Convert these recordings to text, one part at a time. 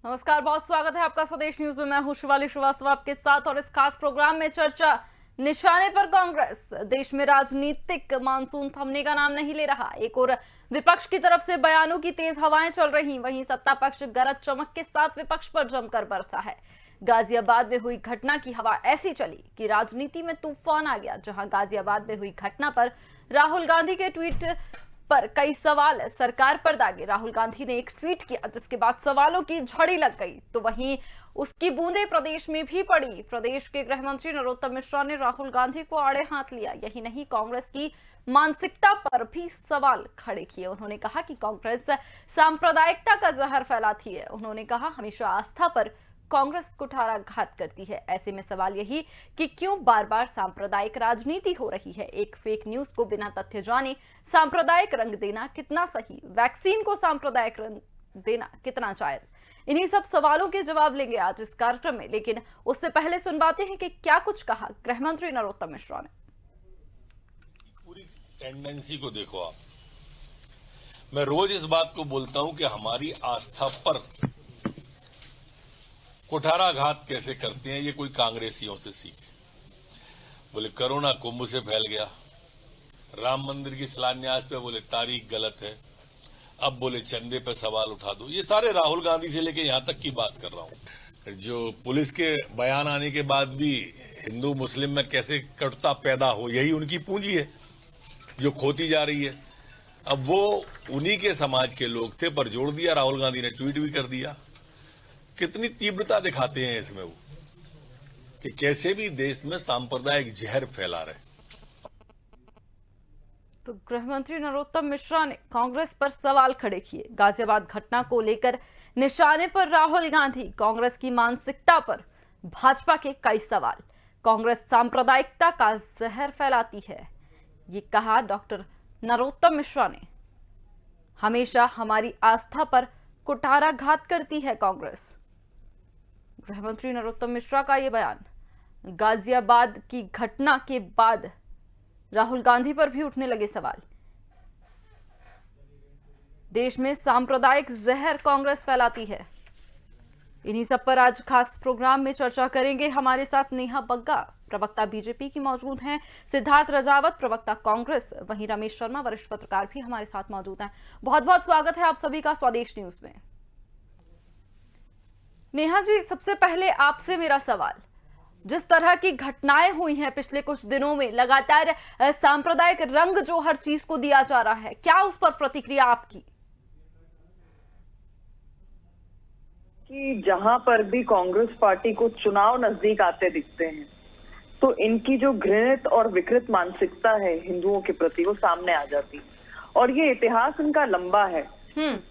नमस्कार, बहुत स्वागत है आपका स्वदेश न्यूज में। मैं हूं शिवाली श्रीवास्तव आपके साथ और इस खास प्रोग्राम में चर्चा निशाने पर कांग्रेस। देश में राजनीतिक मानसून थमने का नाम नहीं ले रहा। एक और विपक्ष की तरफ से बयानों की तेज हवाएं चल रही, वहीं सत्ता पक्ष गरज चमक के साथ विपक्ष पर जमकर बरसा है। गाजियाबाद में हुई घटना की हवा ऐसी चली कि राजनीति में तूफान आ गया। जहां गाजियाबाद में हुई घटना पर राहुल गांधी के ट्वीट पर कई सवाल सरकार पर दागे। राहुल गांधी ने एक ट्वीट किया जिसके बाद सवालों की झड़ी लग गई, तो वहीं उसकी बूंदें प्रदेश में भी पड़ी। प्रदेश के गृह मंत्री नरोत्तम मिश्रा ने राहुल गांधी को आड़े हाथ लिया। यही नहीं, कांग्रेस की मानसिकता पर भी सवाल खड़े किए। उन्होंने कहा कि कांग्रेस सांप्रदायिकता का जहर फैलाती है। उन्होंने कहा हमेशा आस्था पर कांग्रेस कुठाराघात करती है। ऐसे में सवाल यही कि क्यों बार बार सांप्रदायिक राजनीति हो रही है। एक फेक न्यूज को बिना तथ्य जाने सांप्रदायिक रंग देना कितना सही, वैक्सीन को सांप्रदायिक रंग देना कितना जायज, इन्हीं सब सवालों के जवाब लेंगे आज इस कार्यक्रम में। लेकिन उससे पहले सुनवाते हैं कि क्या कुछ कहा गृह मंत्री नरोत्तम मिश्रा ने। पूरी टेंडेंसी को देखो आप, मैं रोज इस बात को बोलता हूं कि हमारी आस्था पर कुठाराघात कैसे करते हैं, ये कोई कांग्रेसियों से सीखे। बोले कोरोना कुंभ से फैल गया, राम मंदिर की शिलान्यास पे बोले तारीख गलत है, अब बोले चंदे पे सवाल उठा दो। ये सारे राहुल गांधी से लेके यहां तक की बात कर रहा हूं। जो पुलिस के बयान आने के बाद भी हिंदू मुस्लिम में कैसे कटुता पैदा हो, यही उनकी पूंजी है जो खोती जा रही है। अब वो उन्हीं के समाज के लोग थे, पर जोड़ दिया राहुल गांधी ने, ट्वीट भी कर दिया। कितनी तीव्रता दिखाते हैं इसमें वो, कि कैसे भी देश में सांप्रदायिक जहर फैला रहे। तो गृह मंत्री नरोत्तम मिश्रा ने कांग्रेस पर सवाल खड़े किए। गाजियाबाद घटना को लेकर निशाने पर राहुल गांधी, कांग्रेस की मानसिकता पर भाजपा के कई सवाल। कांग्रेस सांप्रदायिकता का जहर फैलाती है, ये कहा डॉक्टर नरोत्तम मिश्रा ने। हमेशा हमारी आस्था पर कुठाराघात करती है कांग्रेस। गृह मंत्री नरोत्तम मिश्रा का यह बयान गाजियाबाद की घटना के बाद राहुल गांधी पर भी उठने लगे सवाल। देश में सांप्रदायिक जहर कांग्रेस फैलाती है। इन्हीं सब पर आज खास प्रोग्राम में चर्चा करेंगे। हमारे साथ नेहा बग्गा, प्रवक्ता बीजेपी की मौजूद हैं, सिद्धार्थ रजावत, प्रवक्ता कांग्रेस, वहीं रमेश शर्मा, वरिष्ठ पत्रकार भी हमारे साथ मौजूद हैं। बहुत बहुत स्वागत है आप सभी का स्वदेश न्यूज में। नेहा जी, सबसे पहले आपसे मेरा सवाल, जिस तरह की घटनाएं हुई हैं पिछले कुछ दिनों में, लगातार सांप्रदायिक रंग जो हर चीज को दिया जा रहा है, क्या उस पर प्रतिक्रिया आपकी? कि जहां पर भी कांग्रेस पार्टी को चुनाव नजदीक आते दिखते हैं तो इनकी जो घृणित और विकृत मानसिकता है हिंदुओं के प्रति, वो सामने आ जाती है। और ये इतिहास इनका लंबा है।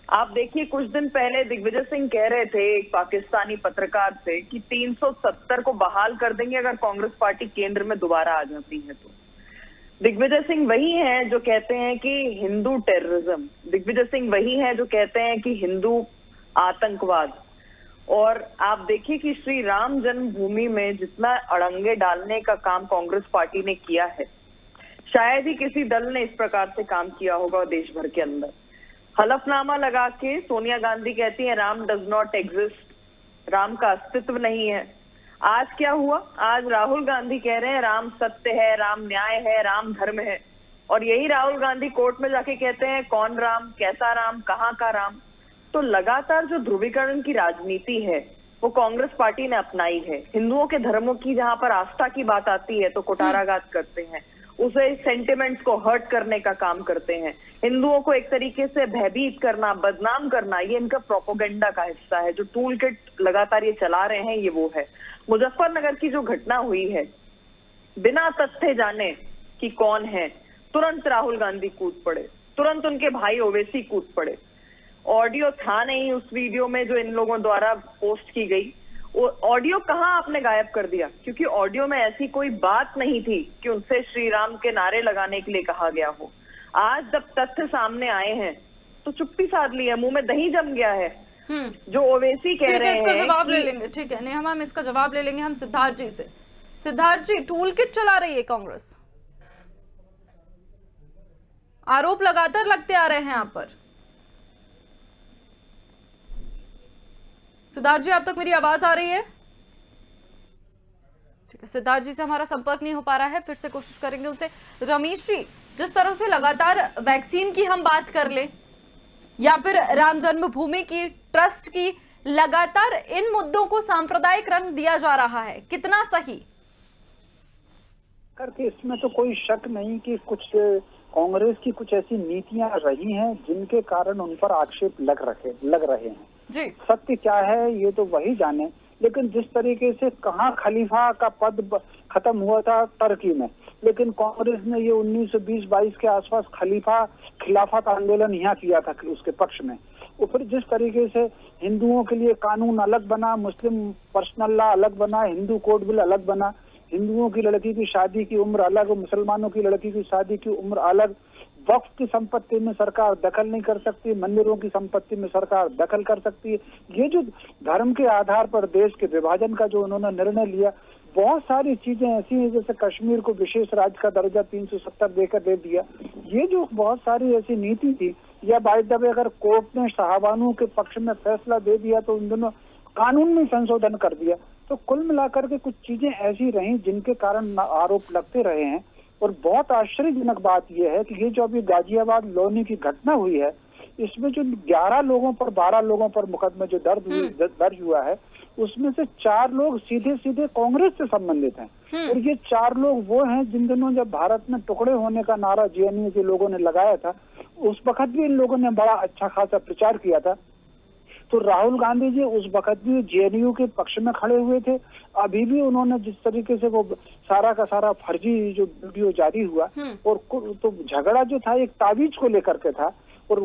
आप देखिए, कुछ दिन पहले दिग्विजय सिंह कह रहे थे एक पाकिस्तानी पत्रकार से कि 370 को बहाल कर देंगे अगर कांग्रेस पार्टी केंद्र में दोबारा आ जाती है तो। दिग्विजय सिंह वही हैं जो कहते हैं कि हिंदू टेररिज्म, दिग्विजय सिंह वही हैं जो कहते हैं कि हिंदू आतंकवाद। और आप देखिए कि श्री राम जन्मभूमि में जितना अड़ंगे डालने का काम कांग्रेस पार्टी ने किया है, शायद ही किसी दल ने इस प्रकार से काम किया होगा देश भर के अंदर। हलफनामा लगा के सोनिया गांधी कहती है Ram does not exist, Ram का अस्तित्व नहीं है। आज क्या हुआ? आज राहुल गांधी कह रहे हैं राम सत्य है, राम न्याय है, राम धर्म है। और यही राहुल गांधी कोर्ट में जाके कहते हैं कौन राम, कैसा राम, कहाँ का राम। तो लगातार जो ध्रुवीकरण की राजनीति है वो कांग्रेस पार्टी ने अपनाई है। हिंदुओं के धर्मों की जहां पर आस्था की बात आती है तो कुठाराघात करते हैं, उसे सेंटिमेंट्स को हर्ट करने का काम करते हैं। हिंदुओं को एक तरीके से भयभीत करना, बदनाम करना, ये इनका प्रोपोगेंडा का हिस्सा है। जो टूल किट लगातार ये चला रहे हैं ये वो है। मुजफ्फरनगर की जो घटना हुई है, बिना तथ्य जाने कि कौन है, तुरंत राहुल गांधी कूद पड़े, तुरंत उनके भाई ओवैसी कूद पड़े। ऑडियो था नहीं उस वीडियो में जो इन लोगों द्वारा पोस्ट की गई, वो ऑडियो कहाँ आपने गायब कर दिया? क्योंकि ऑडियो में ऐसी कोई बात नहीं थी कि उनसे श्री राम के नारे लगाने के लिए कहा गया हो। आज जब तथ्य सामने आए हैं तो चुप्पी साध ली है, मुंह में दही जम गया है। जो ओवैसी कह रहे हैं, इसका जवाब ले लेंगे। ठीक है नेहा मैम, इसका जवाब ले लेंगे हम सिद्धार्थ जी से। सिद्धार्थ जी, टूल किट चला रही है कांग्रेस, आरोप लगातार लगते आ रहे हैं आप पर। सिद्धार्थ जी, आप तक मेरी आवाज आ रही है? ठीक है, सिद्धार्थ जी से हमारा संपर्क नहीं हो पा रहा है, फिर से कोशिश करेंगे उनसे। रमेश जी, जिस तरह से लगातार वैक्सीन की हम बात कर ले या फिर राम जन्मभूमि की, ट्रस्ट की, लगातार इन मुद्दों को सांप्रदायिक रंग दिया जा रहा है, कितना सही? करके इसमें तो कोई शक नहीं कि कुछ कांग्रेस की कुछ ऐसी नीतियां रही हैं जिनके कारण उन पर आक्षेप लग रहे हैं जी। सत्य क्या है ये तो वही जाने, लेकिन जिस तरीके से कहाँ खलीफा का पद खत्म हुआ था टर्की में, लेकिन कांग्रेस ने ये 1920-22 के आसपास खिलाफत आंदोलन यहाँ किया था उसके पक्ष में। और फिर जिस तरीके से हिंदुओं के लिए कानून अलग बना, मुस्लिम पर्सनल लॉ अलग बना, हिंदू कोड बिल अलग बना, हिंदुओं की लड़की की शादी की उम्र अलग, मुसलमानों की लड़की की शादी की उम्र अलग, वक्फ की संपत्ति में सरकार दखल नहीं कर सकती, मंदिरों की संपत्ति में सरकार दखल कर सकती है। ये जो धर्म के आधार पर देश के विभाजन का जो उन्होंने निर्णय लिया, बहुत सारी चीजें ऐसी हैं, जैसे कश्मीर को विशेष राज्य का दर्जा 370 देकर दे दिया। ये जो बहुत सारी ऐसी नीति थी, या बाय द वे अगर कोर्ट ने शाहबानों के पक्ष में फैसला दे दिया तो उन दोनों कानून में संशोधन कर दिया। तो कुल मिलाकर के कुछ चीजें ऐसी रही जिनके कारण आरोप लगते रहे हैं। और बहुत आश्चर्यजनक बात यह है कि ये जो अभी गाजियाबाद लोनी की घटना हुई है, इसमें जो 11 लोगों पर 12 लोगों पर मुकदमा जो दर्ज हुआ है, उसमें से 4 लोग सीधे सीधे कांग्रेस से संबंधित हैं। और ये 4 लोग वो हैं जिन दिनों जब भारत में टुकड़े होने का नारा जेएनयू के लोगों ने लगाया था, उस वक्त भी इन लोगों ने बड़ा अच्छा खासा प्रचार किया था। तो राहुल गांधी जी उस वक्त भी जेएनयू के पक्ष में खड़े हुए थे। अभी भी उन्होंने जिस तरीके से वो सारा का सारा फर्जी जो वीडियो जारी हुआ, और तो झगड़ा जो था एक तावीज को लेकर के था, और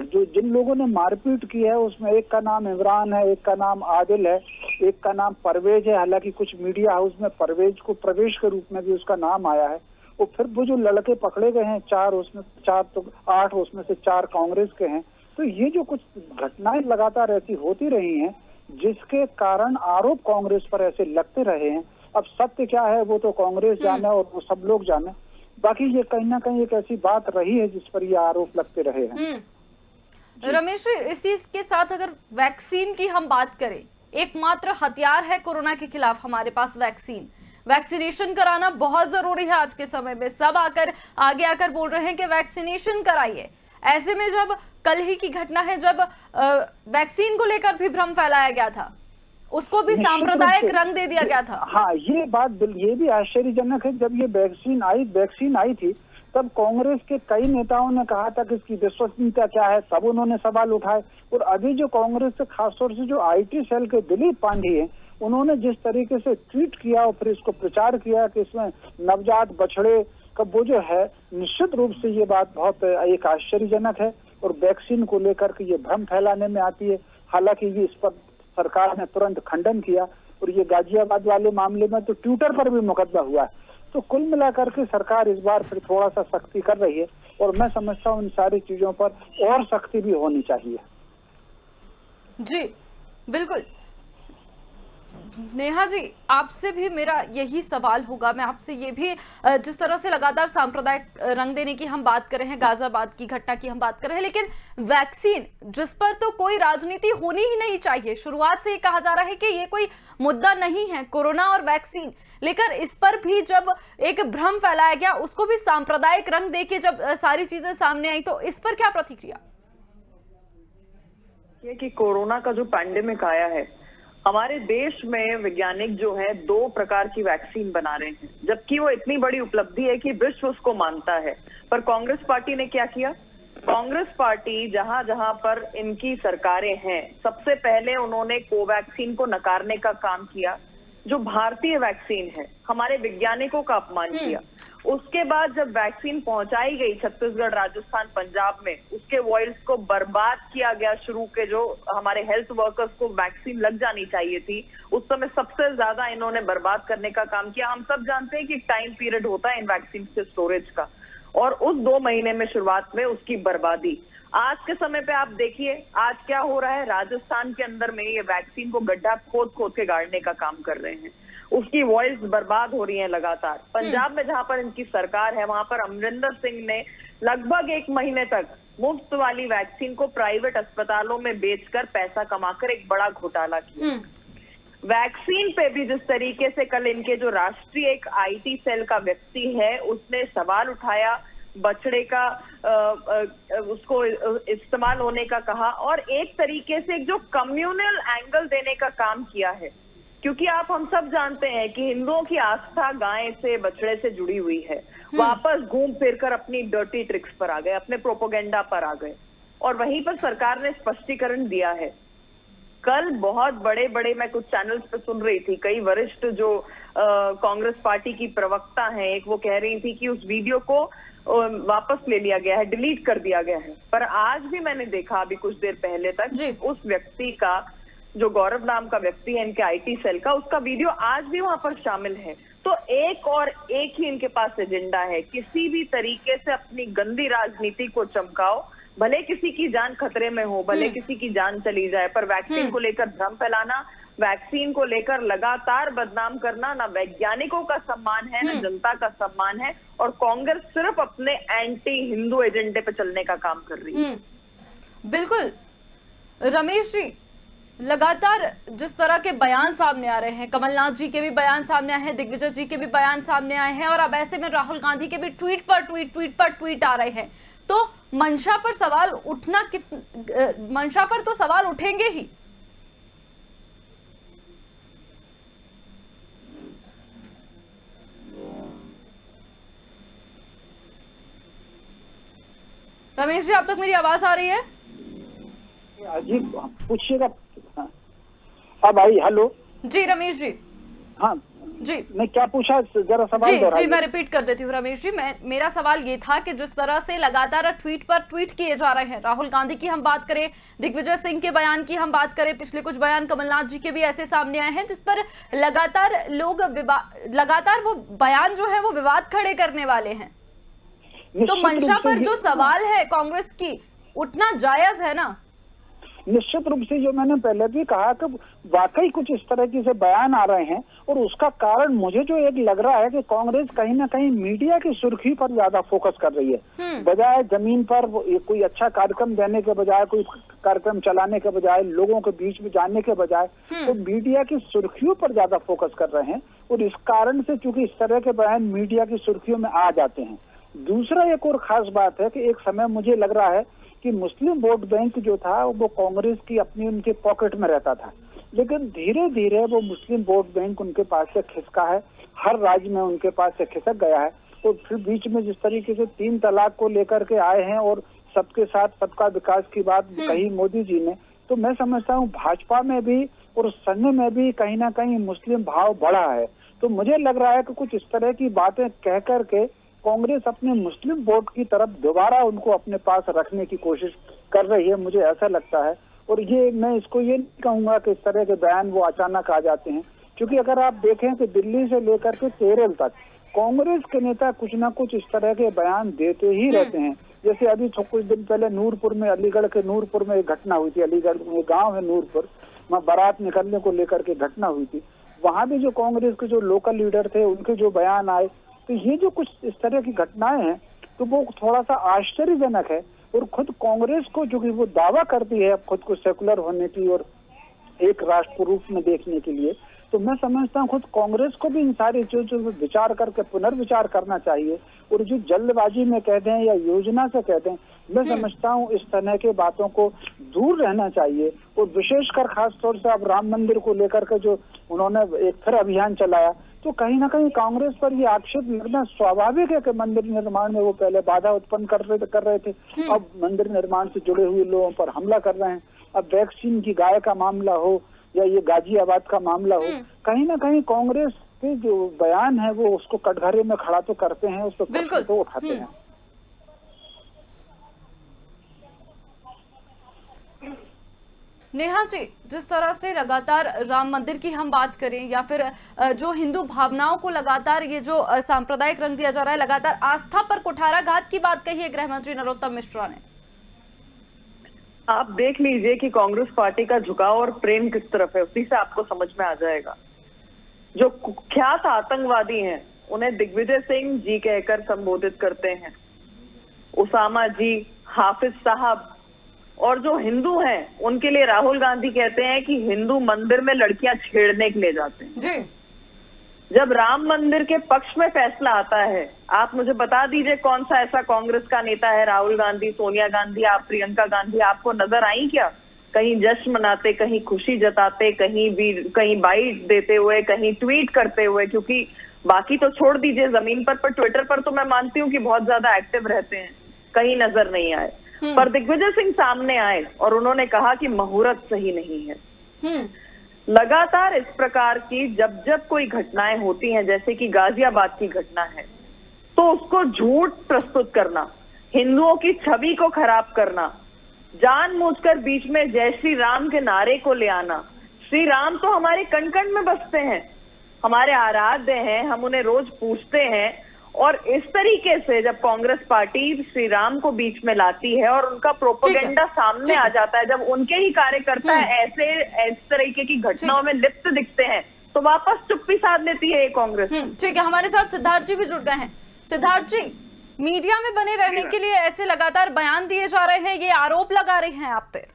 जो जिन लोगों ने मारपीट की है उसमें एक का नाम इमरान है, एक का नाम आदिल है, एक का नाम परवेज है। हालांकि कुछ मीडिया हाउस में परवेज को प्रवेश के रूप में भी उसका नाम आया है। और फिर वो जो लड़के पकड़े गए हैं 8 उसमें से 4 कांग्रेस के हैं। तो ये जो कुछ घटनाएं लगातार ऐसी होती रही हैं जिसके कारण आरोप कांग्रेस पर ऐसे लगते रहे हैं। अब सत्य क्या है वो तो कांग्रेस जाने और वो सब लोग जाने, बाकी ये कहीं ना कहीं एक ऐसी बात रही है जिस पर ये आरोप लगते रहे हैं। रमेश जी, इसी के साथ अगर वैक्सीन की हम बात करें, एकमात्र हथियार है कोरोना के खिलाफ हमारे पास वैक्सीनेशन कराना बहुत जरूरी है। आज के समय में सब आगे आकर बोल रहे हैं कि वैक्सीनेशन कराइए। ऐसे में जब कल ही की घटना है, जब वैक्सीन को लेकर भी भ्रम फैलाया गया था, उसको भी सांप्रदायिक रंग दे दिया गया था। हाँ, ये बात ये भी आश्चर्यजनक है। जब ये वैक्सीन आई थी तब कांग्रेस के कई नेताओं ने कहा था कि इसकी विश्वसनीयता क्या है, तब उन्होंने सवाल उठाए। और अभी जो कांग्रेस से खासतौर से जो IT सेल के दिलीप पांडे हैं, उन्होंने जिस तरीके से ट्वीट किया और फिर इसको प्रचार किया कि इसमें नवजात बछड़े का वो जो है, निश्चित रूप से ये बात बहुत एक आश्चर्यजनक है और वैक्सीन को लेकर के ये भ्रम फैलाने में आती है। हालांकि ये इस पर सरकार ने तुरंत खंडन किया, और ये गाजियाबाद वाले मामले में तो ट्विटर पर भी मुकदमा हुआ है। तो कुल मिलाकर के सरकार इस बार फिर थोड़ा सा सख्ती कर रही है, और मैं समझता हूँ इन सारी चीजों पर और सख्ती भी होनी चाहिए। जी बिल्कुल। नेहा जी, आपसे भी मेरा यही सवाल होगा। मैं आपसे ये भी, जिस तरह से लगातार सांप्रदायिक रंग देने की हम बात कर रहे हैं, गाजियाबाद की घटना की हम बात कर रहे हैं, लेकिन वैक्सीन जिस पर तो कोई राजनीति होनी ही नहीं चाहिए, शुरुआत से ये कहा जा रहा है कि ये कोई मुद्दा नहीं है कोरोना और वैक्सीन, लेकिन इस पर भी जब एक भ्रम फैलाया गया, उसको भी सांप्रदायिक रंग देके जब सारी चीजें सामने आई, तो इस पर क्या प्रतिक्रिया? ये कि कोरोना का जो पैंडेमिक आया है, हमारे देश में वैज्ञानिक जो है 2 प्रकार की वैक्सीन बना रहे हैं, जबकि वो इतनी बड़ी उपलब्धि है कि विश्व उसको मानता है। पर कांग्रेस पार्टी ने क्या किया? कांग्रेस पार्टी जहां जहां पर इनकी सरकारें हैं, सबसे पहले उन्होंने कोवैक्सीन को नकारने का काम किया, जो भारतीय वैक्सीन है। हमारे वैज्ञानिकों का अपमान किया। उसके बाद जब वैक्सीन पहुंचाई गई छत्तीसगढ़, राजस्थान, पंजाब में, उसके वॉइल्स को बर्बाद किया गया। शुरू के जो हमारे हेल्थ वर्कर्स को वैक्सीन लग जानी चाहिए थी, उस समय सबसे ज्यादा इन्होंने बर्बाद करने का काम किया। हम सब जानते हैं कि टाइम पीरियड होता है इन वैक्सीन के स्टोरेज का, और उस 2 महीने में शुरुआत में उसकी बर्बादी। आज के समय पे आप देखिए आज क्या हो रहा है। राजस्थान के अंदर में ये वैक्सीन को गड्ढा खोद के गाड़ने का काम कर रहे हैं, उसकी वॉइस बर्बाद हो रही है लगातार। पंजाब में जहां पर इनकी सरकार है, वहां पर अमरिंदर सिंह ने लगभग 1 महीने तक मुफ्त वाली वैक्सीन को प्राइवेट अस्पतालों में बेचकर पैसा कमाकर एक बड़ा घोटाला किया। वैक्सीन पे भी जिस तरीके से कल इनके जो राष्ट्रीय एक आईटी सेल का व्यक्ति है उसने सवाल उठाया, बछड़े का उसको इस्तेमाल होने का कहा और एक तरीके से एक जो कम्युनल एंगल देने का काम किया है, क्योंकि आप हम सब जानते हैं कि हिंदुओं की आस्था गाय से बछड़े से जुड़ी हुई है। वापस घूम फिर कर अपनी डर्टी ट्रिक्स पर आ गए, अपने प्रोपोगेंडा पर आ गए और वहीं पर सरकार ने स्पष्टीकरण दिया है। कल बहुत बड़े बड़े मैं कुछ चैनल्स पे सुन रही थी, कई वरिष्ठ जो कांग्रेस पार्टी की प्रवक्ता हैं, एक वो कह रही थी कि उस वीडियो को वापस ले लिया गया है, डिलीट कर दिया गया है। पर आज भी मैंने देखा अभी कुछ देर पहले तक उस व्यक्ति का, जो गौरव नाम का व्यक्ति है इनके आईटी सेल का, उसका वीडियो आज भी वहां पर शामिल है। तो एक और एक ही इनके पास एजेंडा है, किसी भी तरीके से अपनी गंदी राजनीति को चमकाओ, भले किसी की जान खतरे में हो, भले किसी की जान चली जाए, पर वैक्सीन को लेकर भ्रम फैलाना, वैक्सीन को लेकर लगातार बदनाम करना ना वैज्ञानिकों का सम्मान है, ना जनता का सम्मान है। और कांग्रेस सिर्फ अपने एंटी हिंदू एजेंडे पे चलने का काम कर रही है। बिल्कुल रमेश जी, लगातार जिस तरह के बयान सामने आ रहे हैं, कमलनाथ जी के भी बयान सामने आए हैं, दिग्विजय जी के भी बयान सामने आए हैं और अब ऐसे में राहुल गांधी के भी ट्वीट पर ट्वीट आ रहे हैं, तो मंशा पर सवाल उठना मंशा पर तो सवाल उठेंगे ही। रमेश जी, आप तक मेरी आवाज आ रही है? जी पूछिएगा। अब आई। हेलो जी रमेश जी। हाँ जी, मैं क्या पूछा, जरा सवाल दोहराइए। जी मैं रिपीट कर देती हूँ रमेश जी। मेरा सवाल ये था कि जिस तरह से लगातार ट्वीट पर ट्वीट किए जा रहे हैं, राहुल गांधी की हम बात करें, दिग्विजय सिंह के बयान की हम बात करें, पिछले कुछ बयान कमलनाथ जी के भी ऐसे सामने आए हैं जिस पर लगातार वो बयान जो है वो विवाद खड़े करने वाले हैं। तो मंशा पर जो सवाल है कांग्रेस की, उठना जायज है ना? निश्चित रूप से, जो मैंने पहले भी कहा कि वाकई कुछ इस तरह के से बयान आ रहे हैं और उसका कारण मुझे जो एक लग रहा है कि कांग्रेस कहीं ना कहीं मीडिया की सुर्खी पर ज्यादा फोकस कर रही है, बजाय जमीन पर कोई अच्छा कार्यक्रम देने के बजाय, कोई कार्यक्रम चलाने के बजाय, लोगों के बीच में जाने के बजाय तो मीडिया की सुर्खियों पर ज्यादा फोकस कर रहे हैं। और इस कारण से चूंकि इस तरह के बयान मीडिया की सुर्खियों में आ जाते हैं। दूसरा एक और खास बात है कि एक समय मुझे लग रहा है कि मुस्लिम वोट बैंक जो था वो कांग्रेस की अपनी उनके पॉकेट में रहता था, लेकिन धीरे धीरे वो मुस्लिम वोट बैंक उनके पास से खिसका है, हर राज्य में उनके पास से खिसक गया है। और फिर बीच में जिस तरीके से 3 तलाक को लेकर के आए हैं और सबके साथ सबका विकास की बात कही मोदी जी ने, तो मैं समझता हूँ भाजपा में भी और संघ में भी कहीं ना कहीं मुस्लिम भाव बढ़ा है। तो मुझे लग रहा है कि कुछ इस तरह की बातें कह करके कांग्रेस अपने मुस्लिम वोट की तरफ दोबारा उनको अपने पास रखने की कोशिश कर रही है, मुझे ऐसा लगता है। और ये मैं इसको ये नहीं कहूंगा कि इस तरह के बयान वो अचानक आ जाते हैं, क्योंकि अगर आप देखें कि दिल्ली से लेकर के केरल तक कांग्रेस के नेता कुछ ना कुछ इस तरह के बयान देते ही रहते हैं। जैसे अभी कुछ दिन पहले नूरपुर में, अलीगढ़ के नूरपुर में एक घटना हुई थी, अलीगढ़ में गाँव है नूरपुर, वहाँ बारात निकलने को लेकर के घटना हुई थी। वहां भी जो कांग्रेस के जो लोकल लीडर थे उनके जो बयान आए, तो ये जो कुछ इस तरह की घटनाएं हैं तो वो थोड़ा सा आश्चर्यजनक है। और खुद कांग्रेस को जो कि वो दावा करती है खुद को सेकुलर होने की और एक राष्ट्र रूप में देखने के लिए, तो मैं समझता हूँ खुद कांग्रेस को भी इन सारी चीजों पर विचार करके पुनर्विचार करना चाहिए। और जो जल्दबाजी में कहते हैं या योजना से कहते हैं, मैं समझता हूँ इस तरह के बातों को दूर रहना चाहिए। और विशेषकर खास तौर से अब राम मंदिर को लेकर के जो उन्होंने एक फिर अभियान चलाया, तो कहीं ना कहीं कांग्रेस पर ये आक्षेप लगना स्वाभाविक है कि मंदिर निर्माण में वो पहले बाधा उत्पन्न कर रहे थे, अब मंदिर निर्माण से जुड़े हुए लोगों पर हमला कर रहे हैं। अब वैक्सीन की गाय का मामला हो या ये गाजियाबाद का मामला हो, कहीं ना कहीं कांग्रेस के जो बयान है वो उसको कटघरे में खड़ा तो करते हैं, उस पर प्रश्न तो उठाते हैं। नेहा जी, जिस तरह से लगातार राम मंदिर की हम बात करें या फिर जो हिंदू भावनाओं को लगातार ये जो सांप्रदायिक रंग दिया जा रहा है, लगातार आस्था पर कुठाराघात की बात कही है गृह मंत्री नरोत्तम मिश्रा ने। आप देख लीजिए कि कांग्रेस पार्टी का झुकाव और प्रेम किस तरफ है, उसी से आपको समझ में आ जाएगा। जो कुख्यात आतंकवादी हैं उन्हें दिग्विजय सिंह जी कहकर संबोधित करते हैं, उसामा जी, हाफिज साहब और जो हिंदू हैं उनके लिए राहुल गांधी कहते हैं कि हिंदू मंदिर में लड़कियां छेड़ने के लिए जाते हैं। जी। जब राम मंदिर के पक्ष में फैसला आता है, आप मुझे बता दीजिए कौन सा ऐसा कांग्रेस का नेता है, राहुल गांधी, सोनिया गांधी, आप प्रियंका गांधी, आपको नजर आई क्या कहीं जश्न मनाते, कहीं खुशी जताते, कहीं बाइट देते हुए, कहीं ट्वीट करते हुए? क्योंकि बाकी तो छोड़ दीजिए जमीन पर ट्विटर पर तो मैं मानती हूँ कि बहुत ज्यादा एक्टिव रहते हैं, कहीं नजर नहीं आए। पर दिग्विजय सिंह सामने आए और उन्होंने कहा कि मुहूर्त सही नहीं है। लगातार इस प्रकार की जब जब कोई घटनाएं होती हैं, जैसे कि गाजियाबाद की घटना है, तो उसको झूठ प्रस्तुत करना, हिंदुओं की छवि को खराब करना, जानबूझकर बीच में जय श्री राम के नारे को ले आना। श्री राम तो हमारे कण कण में बसते हैं, हमारे आराध्य हैं, हम उन्हें रोज पूछते हैं। और इस तरीके से जब कांग्रेस पार्टी श्री राम को बीच में लाती है और उनका प्रोपेगेंडा सामने आ जाता है, जब उनके ही कार्यकर्ता ऐसे इस तरीके की घटनाओं में लिप्त दिखते हैं, तो वापस चुप्पी साध लेती है ये कांग्रेस। ठीक है, हमारे साथ सिद्धार्थ जी भी जुड़ गए हैं। सिद्धार्थ जी, मीडिया में बने रहने के लिए ऐसे लगातार बयान दिए जा रहे हैं, ये आरोप लगा रहे हैं आप पे।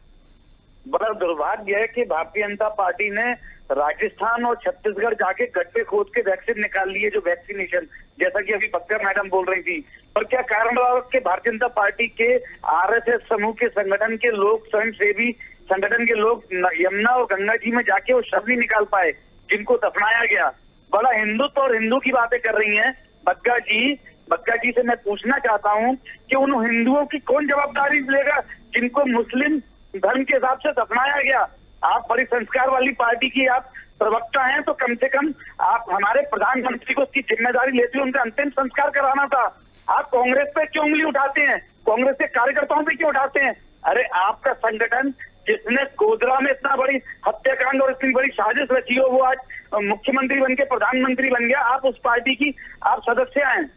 बड़ा दुर्भाग्य है कि भारतीय जनता पार्टी ने राजस्थान और छत्तीसगढ़ जाके गड्ढे खोद के वैक्सीन निकाल लिए, जो वैक्सीनेशन, जैसा कि अभी बक्कर मैडम बोल रही थी। पर क्या कारण रहा कि भारतीय जनता पार्टी के आरएसएस समूह के संगठन के लोग, स्वयंसेवी संगठन के लोग यमुना और गंगा जी में जाके वो शव नहीं निकाल पाए जिनको दफनाया गया। बड़ा हिंदुत्व और हिंदू की बातें कर रही हैं बक्का जी से मैं पूछना चाहता हूं कि उन हिंदुओं की कौन जवाबदारी लेगा जिनको मुस्लिम धर्म के हिसाब से दफनाया गया? आप बड़ी संस्कार वाली पार्टी की आप प्रवक्ता हैं, तो कम से कम आप हमारे प्रधानमंत्री को उसकी जिम्मेदारी लेते हुए उनका अंतिम संस्कार कराना था। आप कांग्रेस पे क्यों उंगली उठाते हैं? कांग्रेस के कार्यकर्ताओं पे क्यों उठाते हैं? अरे आपका संगठन जिसने गोधरा में इतना बड़ी हत्याकांड और इतनी बड़ी साजिश रची हो, वो आज मुख्यमंत्री बन के प्रधानमंत्री बन गया। आप उस पार्टी की आप सदस्य हैं।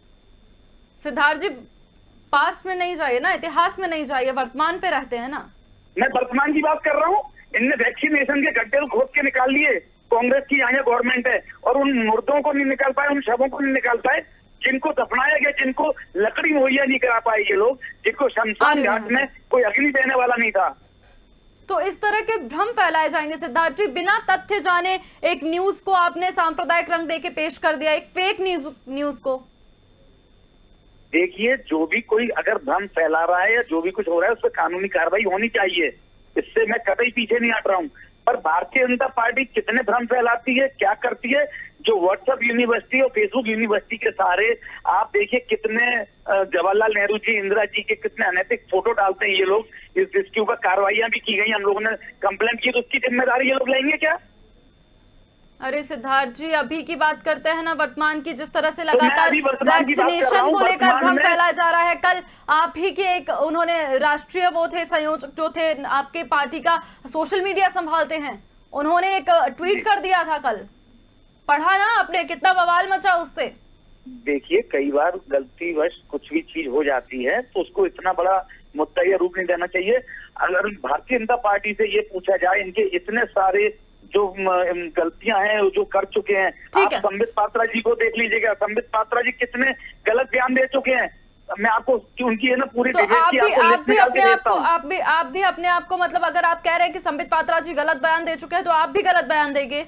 सिद्धार्थ जी, पास में नहीं जाइए ना, इतिहास में नहीं जाइए, वर्तमान पे रहते हैं ना। मैं वर्तमान की बात कर रहा हूँ। इनने वैक्सीनेशन के गड्ढे खोद के निकाल लिए, कांग्रेस की यहाँ गवर्नमेंट है, और उन मुर्दों को नहीं निकाल पाए, उन शवों को नहीं निकाल पाए जिनको दफनाया गया, जिनको लकड़ी मुहैया नहीं करा पाए ये लोग, जिनको शमशान घाट में कोई अग्नि देने वाला नहीं था। तो इस तरह के भ्रम फैलाए जाएंगे सिद्धार्थ जी, बिना तथ्य जाने एक न्यूज को आपने सांप्रदायिक रंग देके पेश कर दिया, एक फेक न्यूज को। देखिए, जो भी कोई अगर भ्रम फैला रहा है या जो भी कुछ हो रहा है उस पर कानूनी कार्रवाई होनी चाहिए, इससे मैं कतई पीछे नहीं हट रहा हूँ। पर भारतीय जनता पार्टी कितने भ्रम फैलाती है, क्या करती है, जो व्हाट्सएप यूनिवर्सिटी और फेसबुक यूनिवर्सिटी के सहारे आप देखिए कितने जवाहरलाल नेहरू जी, इंदिरा जी के कितने अनैतिक फोटो डालते हैं ये लोग। इसके ऊपर कार्रवाइयां भी की गई, हम लोगों ने कंप्लेंट की, तो उसकी जिम्मेदारी ये लोग लेंगे क्या? अरे सिद्धार्थ जी, अभी की बात करते हैं ना, वर्तमान की, जिस तरह से लगातार वैक्सीनेशन को लेकर भ्रम फैलाया जा रहा है। कल आप ही के एक उन्होंने राष्ट्रीय वो थे, संयोजक जो थे आपके पार्टी का, सोशल मीडिया संभालते हैं, उन्होंने एक ट्वीट कर दिया था कल, पढ़ा ना आपने, कितना बवाल मचा उससे। देखिए, कई बार गलतीवश कुछ भी चीज हो जाती है तो उसको इतना बड़ा मुद्दा या रूप नहीं देना चाहिए। अगर भारतीय जनता पार्टी से ये पूछा जाए, इनके इतने सारे जो गलतियां हैं जो कर चुके हैं, आप संबित पात्रा जी को देख लीजिएगा, संबित पात्रा जी कितने गलत बयान दे चुके हैं। मैं आपको उनकी है ना पूरी तो आप भी अपने आप को मतलब, अगर आप कह रहे हैं कि संबित पात्रा जी गलत बयान दे चुके हैं, तो आप भी गलत बयान देंगे?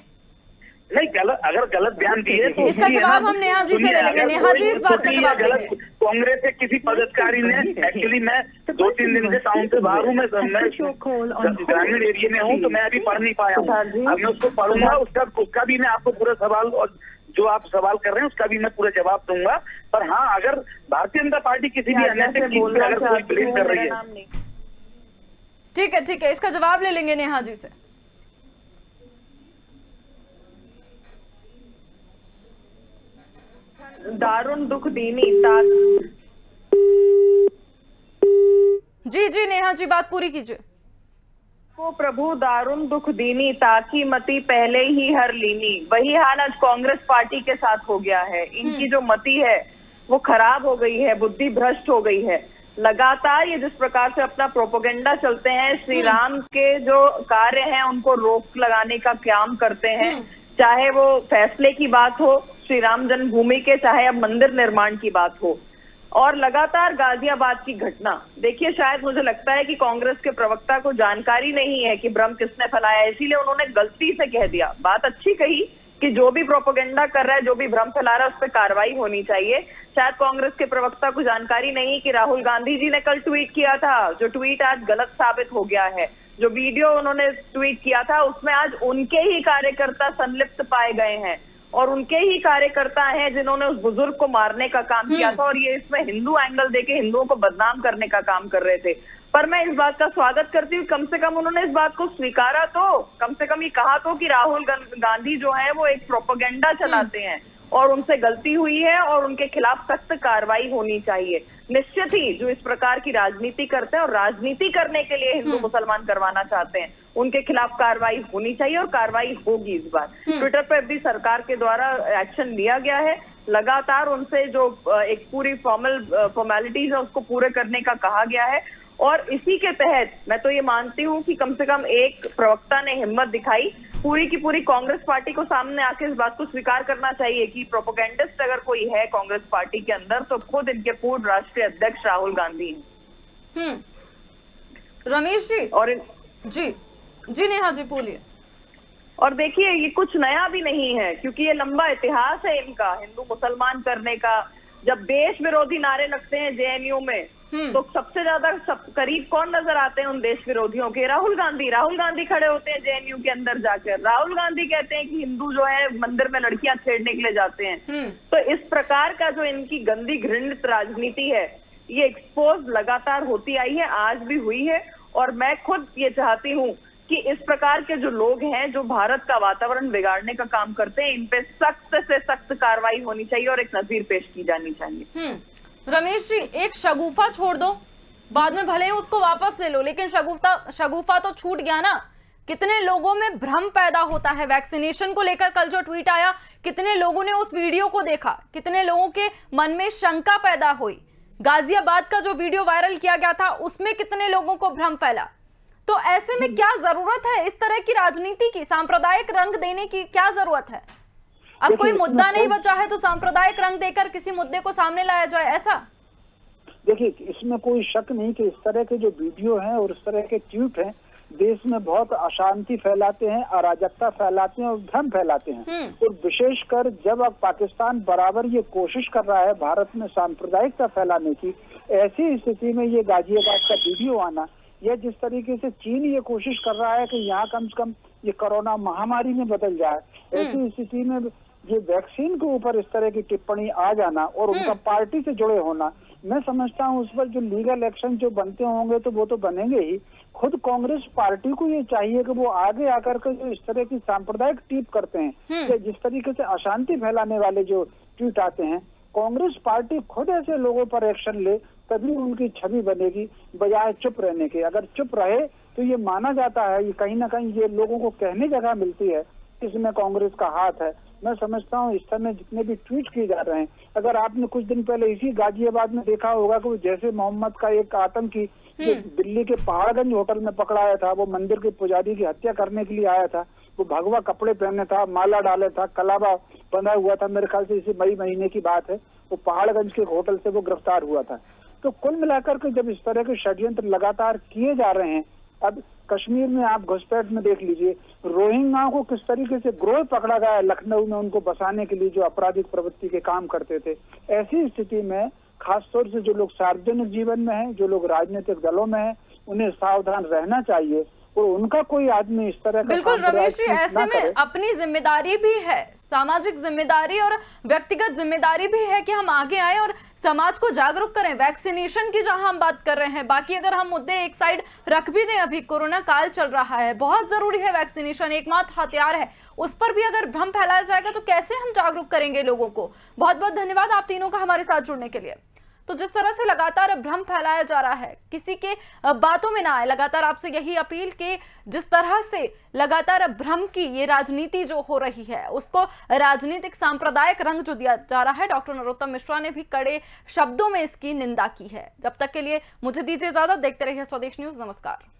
नहीं, गलत अगर गलत बयान दिए तो इसका जवाब हम नेहा जी से ले लेंगे। नेहा जी इस बात का जवाब देंगे। कांग्रेस के किसी पदाधिकारी ने, एक्चुअली मैं 2-3 दिन से टाउन से बाहर हूँ, मैं ग्रामीण एरिया में हूँ, तो मैं अभी पढ़ नहीं पाया हूँ। अब मैं उसको पढ़ूंगा, उसका भी मैं आपको पूरा सवाल, और जो आप सवाल कर रहे हैं उसका भी मैं पूरा जवाब दूंगा। पर हाँ, अगर भारतीय जनता पार्टी किसी भी अनैतिक चीज पे अगर कोई ब्लेम कर रही है, ठीक है, इसका जवाब ले लेंगे नेहा जी से। दारुण दुख दीनी जी नेहा जी, बात पूरी कीजिए। को प्रभु दारुण दुख दीनी, ताकि मति पहले ही हर लीनी। वही हाल आज कांग्रेस पार्टी के साथ हो गया है। इनकी जो मति है वो खराब हो गई है, बुद्धि भ्रष्ट हो गई है। लगातार ये जिस प्रकार से अपना प्रोपेगेंडा चलते हैं, श्री राम के जो कार्य हैं उनको रोक लगाने का काम करते हैं, चाहे वो फैसले की बात हो श्री राम जन्मभूमि के, चाहे अब मंदिर निर्माण की बात हो। और लगातार गाजियाबाद की घटना, देखिए शायद मुझे लगता है कि कांग्रेस के प्रवक्ता को जानकारी नहीं है कि भ्रम किसने फैलाया, इसीलिए उन्होंने गलती से कह दिया। बात अच्छी कही कि जो भी प्रोपेगेंडा कर रहा है, जो भी भ्रम फैला रहा है, उस पर कार्रवाई होनी चाहिए। शायद कांग्रेस के प्रवक्ता को जानकारी नहीं कि राहुल गांधी जी ने कल ट्वीट किया था, जो ट्वीट आज गलत साबित हो गया है। जो वीडियो उन्होंने ट्वीट किया था उसमें आज उनके ही कार्यकर्ता संलिप्त पाए गए हैं और उनके ही कार्यकर्ता हैं जिन्होंने उस बुजुर्ग को मारने का काम किया था, और ये इसमें हिंदू एंगल देके हिंदुओं को बदनाम करने का काम कर रहे थे। पर मैं इस बात का स्वागत करती हूँ, कम से कम उन्होंने इस बात को स्वीकारा तो, कम से कम ये कहा तो कि राहुल गांधी जो है वो एक प्रोपेगेंडा चलाते हैं और उनसे गलती हुई है और उनके खिलाफ सख्त कार्रवाई होनी चाहिए। निश्चित ही जो इस प्रकार की राजनीति करते हैं और राजनीति करने के लिए हिंदू मुसलमान करवाना चाहते हैं, उनके खिलाफ कार्रवाई होनी चाहिए और कार्रवाई होगी। इस बार ट्विटर पर भी सरकार के द्वारा एक्शन लिया गया है, लगातार उनसे जो एक पूरी फॉर्मेलिटीज है उसको पूरे करने का कहा गया है। और इसी के तहत मैं तो ये मानती हूँ कि कम से कम एक प्रवक्ता ने हिम्मत दिखाई, पूरी की पूरी कांग्रेस पार्टी को सामने आके इस बात को स्वीकार करना चाहिए कि प्रोपेगेंडिस्ट अगर कोई है कांग्रेस पार्टी के अंदर तो खुद इनके पूर्व राष्ट्रीय अध्यक्ष राहुल गांधी हैं। रमेश जी और जी नेहा जी बोलिए। और देखिए ये कुछ नया भी नहीं है, क्योंकि ये लंबा इतिहास है इनका हिंदू मुसलमान करने का। जब देश विरोधी नारे लगते हैं जेएनयू में तो सबसे ज्यादा करीब कौन नजर आते हैं उन देश विरोधियों के? राहुल गांधी खड़े होते हैं जेएनयू के अंदर जाकर। राहुल गांधी कहते हैं कि हिंदू जो है मंदिर में लड़कियां छेड़ने के लिए जाते हैं। तो इस प्रकार का जो इनकी गंदी घृणित राजनीति है ये एक्सपोज लगातार होती आई है, आज भी हुई है। और मैं खुद ये चाहती हूँ कि इस प्रकार के जो लोग हैं जो भारत का वातावरण बिगाड़ने का काम करते हैं, इन पे सख्त से सख्त कार्रवाई होनी चाहिए और एक नजीर पेश की जानी चाहिए। रमेश जी, एक शगुफा छोड़ दो, बाद में भले ही उसको वापस ले लो, लेकिन शगुफा तो छूट गया ना। कितने लोगों में भ्रम पैदा होता है वैक्सीनेशन को लेकर। कल जो ट्वीट आया, कितने लोगों ने उस वीडियो को देखा, कितने लोगों के मन में शंका पैदा हुई। गाजियाबाद का जो वीडियो वायरल किया गया था उसमें कितने लोगों को भ्रम फैला। तो ऐसे में क्या जरूरत है इस तरह की राजनीति की? सांप्रदायिक रंग देने की क्या जरूरत है? अब कोई मुद्दा नहीं बचा है तो सांप्रदायिक रंग देकर किसी मुद्दे को सामने लाया जाए, ऐसा? देखिए, इसमें कोई शक नहीं कि इस तरह के जो वीडियो हैं और इस तरह के ट्वीट हैं देश में बहुत अशांति फैलाते हैं, अराजकता फैलाते हैं और भ्रम फैलाते हैं। और विशेषकर जब अब पाकिस्तान बराबर ये कोशिश कर रहा है भारत में सांप्रदायिकता फैलाने की, ऐसी स्थिति में ये गाजियाबाद का वीडियो आना, या जिस तरीके से चीन ये कोशिश कर रहा है कि यहाँ कम से कम ये कोरोना महामारी में बदल जाए, ऐसी स्थिति में ये वैक्सीन के ऊपर इस तरह की टिप्पणी आ जाना और उनका पार्टी से जुड़े होना, मैं समझता हूँ उस पर जो लीगल एक्शन जो बनते होंगे तो वो तो बनेंगे ही। खुद कांग्रेस पार्टी को ये चाहिए कि वो आगे आकर के जो इस तरह की सांप्रदायिक टीप करते हैं या जिस तरीके से अशांति फैलाने वाले जो ट्वीट आते हैं, कांग्रेस पार्टी खुद ऐसे लोगों पर एक्शन ले, तभी उनकी छवि बनेगी, बजाय चुप रहने के। अगर चुप रहे तो ये माना जाता है, ये कहीं ना कहीं ये लोगों को कहने जगह मिलती है इसमें कांग्रेस का हाथ है। मैं समझता हूँ इस समय जितने भी ट्वीट किए जा रहे हैं, अगर आपने कुछ दिन पहले इसी गाजियाबाद में देखा होगा कि जैसे मोहम्मद का एक आतंकी जो दिल्ली के पहाड़गंज होटल में पकड़ाया था, वो मंदिर के पुजारी की हत्या करने के लिए आया था, वो भगवा कपड़े पहने था, माला डाले था, कलावा बंधा हुआ था, मेरे ख्याल से इसी मई महीने की बात है, वो पहाड़गंज के होटल से वो गिरफ्तार हुआ था। तो कुल मिलाकर के जब इस तरह के षड्यंत्र लगातार किए जा रहे हैं, अब कश्मीर में आप घुसपैठ में देख लीजिए, रोहिंग्याओं को किस तरीके से गिरोह पकड़ा गया लखनऊ में उनको बसाने के लिए जो आपराधिक प्रवृत्ति के काम करते थे। ऐसी स्थिति में खासतौर से जो लोग सार्वजनिक जीवन में हैं, जो लोग राजनीतिक दलों में हैं, उन्हें सावधान रहना चाहिए और उनका कोई आदमी इस तरह का बिल्कुल रमेश जी, ऐसे में अपनी जिम्मेदारी भी है, सामाजिक जिम्मेदारी और व्यक्तिगत जिम्मेदारी भी है कि हम आगे आए और समाज को जागरूक करें। वैक्सीनेशन की जहां हम बात कर रहे हैं, बाकी अगर हम मुद्दे एक साइड रख भी दें, अभी कोरोना काल चल रहा है, बहुत जरूरी है वैक्सीनेशन, एकमात्र हथियार है, उस पर भी अगर भ्रम फैलाया जाएगा तो कैसे हम जागरूक करेंगे लोगों को? बहुत बहुत धन्यवाद आप तीनों का हमारे साथ जुड़ने के लिए। तो जिस तरह से लगातार भ्रम फैलाया जा रहा है, किसी के बातों में ना आए, लगातार आपसे यही अपील कि जिस तरह से लगातार भ्रम की ये राजनीति जो हो रही है उसको राजनीतिक सांप्रदायिक रंग जो दिया जा रहा है, डॉक्टर नरोत्तम मिश्रा ने भी कड़े शब्दों में इसकी निंदा की है। जब तक के लिए मुझे दीजिए इजाजत, देखते रहिए स्वदेश न्यूज। नमस्कार।